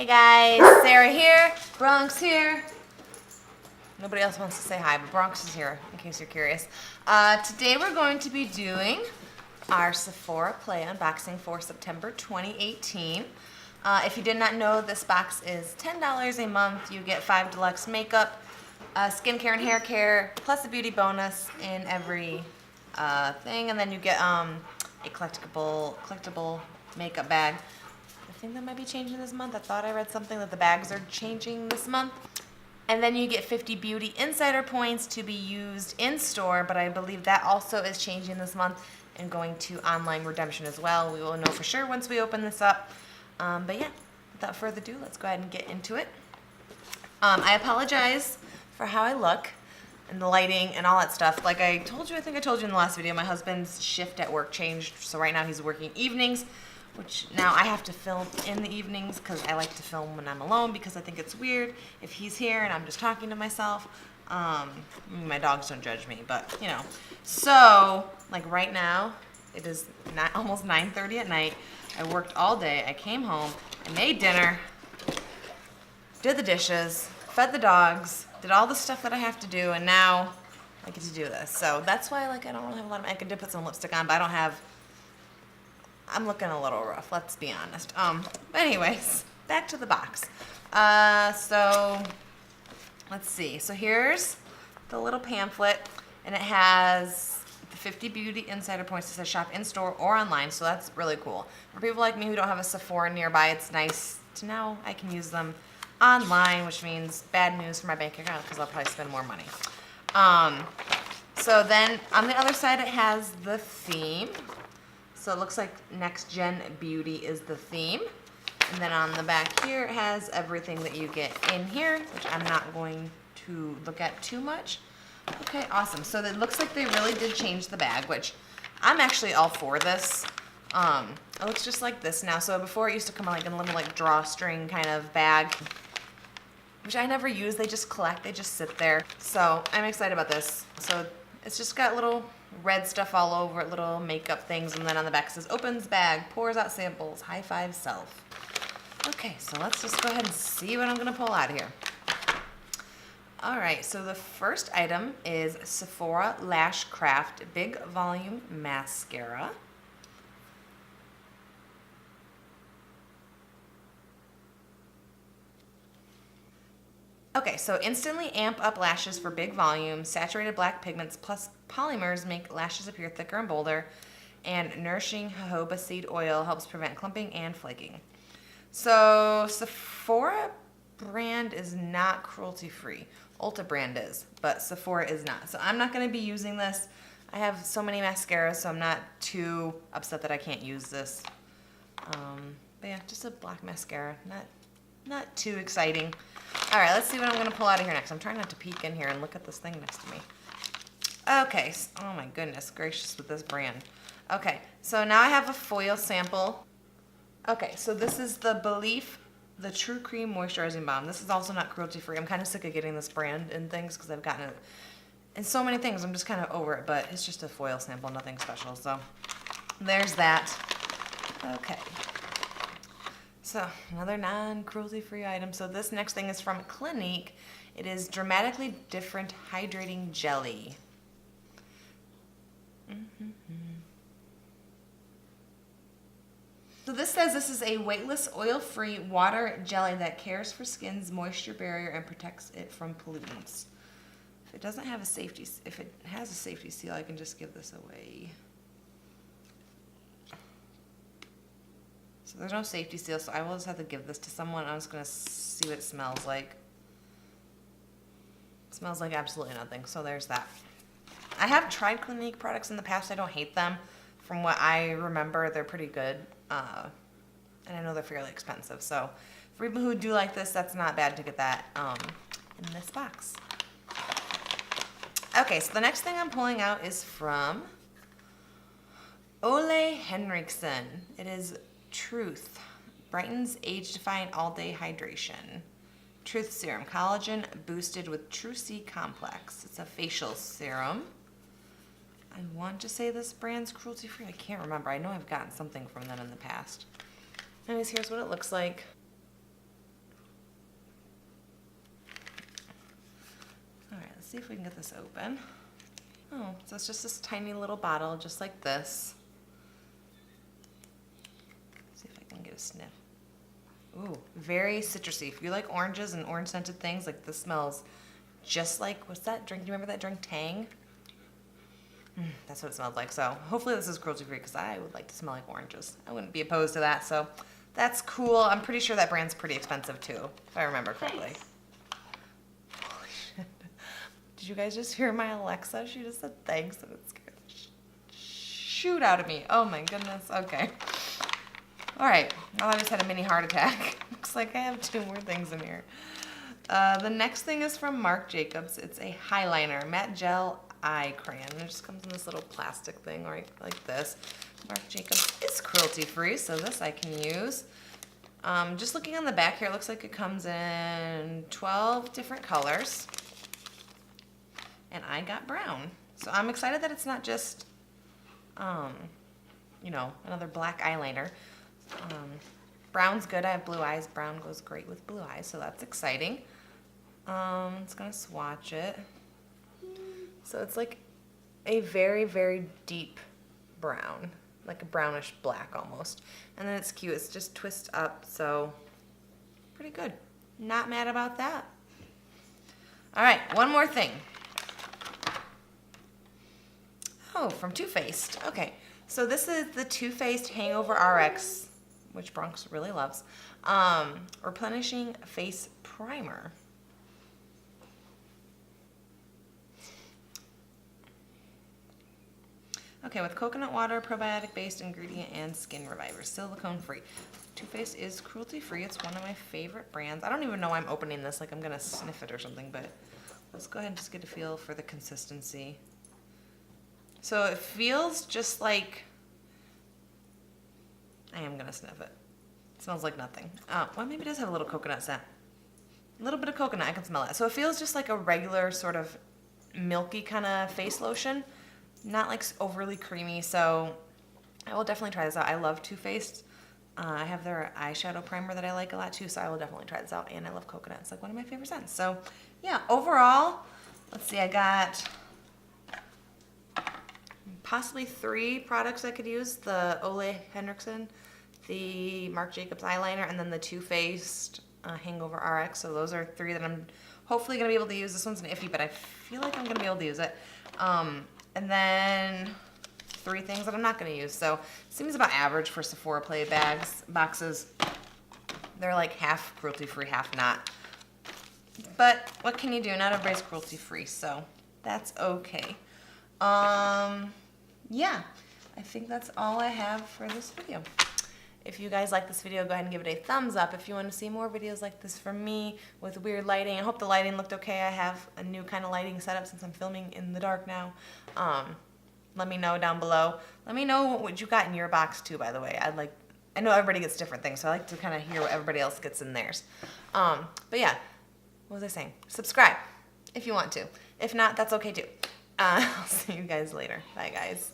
Hey guys, Sarah here, Bronx here. Nobody else wants to say hi, but Bronx is here, in case you're curious. Today we're going to be doing our Sephora Play unboxing for September 2018. If you did not know, this box is $10 a month. You get 5 deluxe makeup, skincare and hair care, plus a beauty bonus in every thing, and then you get a collectible makeup bag. I think that might be changing this month. I thought I read something that the bags are changing this month. And then you get 50 beauty insider points to be used in store, but I believe that also is changing this month and going to online redemption as well. We will know for sure once we open this up. But yeah, without further ado, let's go ahead and get into it. I apologize for how I look and the lighting and all that stuff. Like I told you, I think I told you in the last video, my husband's shift at work changed. So right now he's working evenings, which now I have to film in the evenings because I like to film when I'm alone because I think it's weird if he's here and I'm just talking to myself. My dogs don't judge me, but you know. So like right now, it is almost 9:30 at night. I worked all day. I came home, I made dinner, did the dishes, fed the dogs, did all the stuff that I have to do, and now I get to do this. So that's why like I don't really have a lot of makeup. I did put some lipstick on, but I don't have. I'm looking a little rough, let's be honest. But anyways, back to the box. So let's see. So here's the little pamphlet, and it has the 50 beauty insider points. It says shop in store or online, so that's really cool. For people like me who don't have a Sephora nearby, it's nice to know I can use them online, which means bad news for my bank account because I'll probably spend more money. So then on the other side, it has the theme. So it looks like Next Gen Beauty is the theme. And then on the back here, it has everything that you get in here, which I'm not going to look at too much. Okay, awesome. So it looks like they really did change the bag, which I'm actually all for this. It looks just like this now. So before it used to come like in a little like drawstring kind of bag, which I never use. They just collect, they just sit there. So I'm excited about this. So it's just got little red stuff all over it, little makeup things, and then on the back it says opens bag, pours out samples, high five self. Okay, so let's just go ahead and see what I'm gonna pull out of here. All right, so the first item is Sephora LashCraft Big Volume Mascara. Okay, so instantly amp up lashes for big volume. Saturated black pigments plus polymers make lashes appear thicker and bolder. And nourishing jojoba seed oil helps prevent clumping and flaking. So Sephora brand is not cruelty free. Ulta brand is, but Sephora is not. So I'm not going to be using this. I have so many mascaras, so I'm not too upset that I can't use this. But yeah, just a black mascara. Not too exciting. All right, let's see what I'm going to pull out of here next. I'm trying not to peek in here and look at this thing next to me. Okay, oh my goodness gracious with this brand. Okay, so now I have a foil sample. Okay, so this is the Belif, the True Cream Moisturizing Balm. This is also not cruelty free. I'm kind of sick of getting this brand in things because I've gotten it in so many things. I'm just kind of over it, but it's just a foil sample, nothing special. So there's that. Okay. So another non-cruelty free item. So this next thing is from Clinique. It is Dramatically Different Hydrating Jelly. So this says this is a weightless, oil-free water jelly that cares for skin's moisture barrier and protects it from pollutants. If it has a safety seal, I can just give this away. So there's no safety seal, so I will just have to give this to someone. I'm just going to see what it smells like. It smells like absolutely nothing, so there's that. I have tried Clinique products in the past. I don't hate them. From what I remember, they're pretty good. And I know they're fairly expensive. So for people who do like this, that's not bad to get that in this box. Okay, so the next thing I'm pulling out is from Olehenriksen. It is Truth. Brightens age-defying all-day hydration. Truth Serum. Collagen boosted with True C Complex. It's a facial serum. I want to say this brand's cruelty-free. I can't remember. I know I've gotten something from them in the past. Anyways, here's what it looks like. see if we can get this open. Oh, so it's just this tiny little bottle, just like this. Let's see if I can get a sniff. Ooh, very citrusy. If you like oranges and orange scented things, like this smells just like, what's that drink? Do you remember that drink, Tang? That's what it smells like. So hopefully this is cruelty free because I would like to smell like oranges. I wouldn't be opposed to that. So that's cool. I'm pretty sure that brand's pretty expensive too, if I remember correctly. Thanks. Holy shit. Did you guys just hear my Alexa? She just said thanks and it scared the shoot out of me. Oh my goodness. Okay. All right. Well, I just had a mini heart attack. Looks like I have 2 more things in here. The next thing is from Marc Jacobs. It's a Highliner matte gel eye crayon. It just comes in this little plastic thing right like this. Marc Jacobs is cruelty free, so this I can use. Just looking on the back here, it looks like it comes in 12 different colors. And I got brown. So I'm excited that it's not just, you know, another black eyeliner. Brown's good. I have blue eyes. Brown goes great with blue eyes, so that's exciting. It's gonna swatch it. So it's like a very, very deep brown, like a brownish black almost. And then it's cute. It's just twist up, so pretty good. Not mad about that. All right, one more thing. Oh, from Too Faced. Okay, so this is the Too Faced Hangover RX, which Bronx really loves. Replenishing Face Primer. Okay, with coconut water, probiotic-based ingredient, and skin reviver. Silicone-free. Too Faced is cruelty-free. It's one of my favorite brands. I don't even know why I'm opening this, like I'm gonna sniff it or something, but let's go ahead and just get a feel for the consistency. So it feels just like, I am gonna sniff it. It smells like nothing. Well, maybe it does have a little coconut scent. A little bit of coconut, I can smell it. So it feels just like a regular sort of milky kind of face lotion. Not like overly creamy, so I will definitely try this out. I love Too Faced. I have their eyeshadow primer that I like a lot too, so I will definitely try this out. And I love coconut. It's like one of my favorite scents. So yeah, overall, let's see, I got possibly 3 products I could use. The Olehenriksen, the Marc Jacobs eyeliner, and then the Too Faced Hangover RX. So those are 3 that I'm hopefully going to be able to use. This one's an iffy, but I feel like I'm going to be able to use it. And then 3 things that I'm not going to use. So it seems about average for Sephora Play boxes. They're like half cruelty-free, half not. But what can you do? Not everybody's cruelty-free, so that's okay. Yeah, I think that's all I have for this video. If you guys like this video, go ahead and give it a thumbs up. If you want to see more videos like this from me with weird lighting, I hope the lighting looked okay. I have a new kind of lighting setup since I'm filming in the dark now. Let me know down below. Let me know what you got in your box too, by the way. I know everybody gets different things, so I like to kind of hear what everybody else gets in theirs. But yeah, what was I saying? Subscribe if you want to. If not, that's okay too. I'll see you guys later. Bye, guys.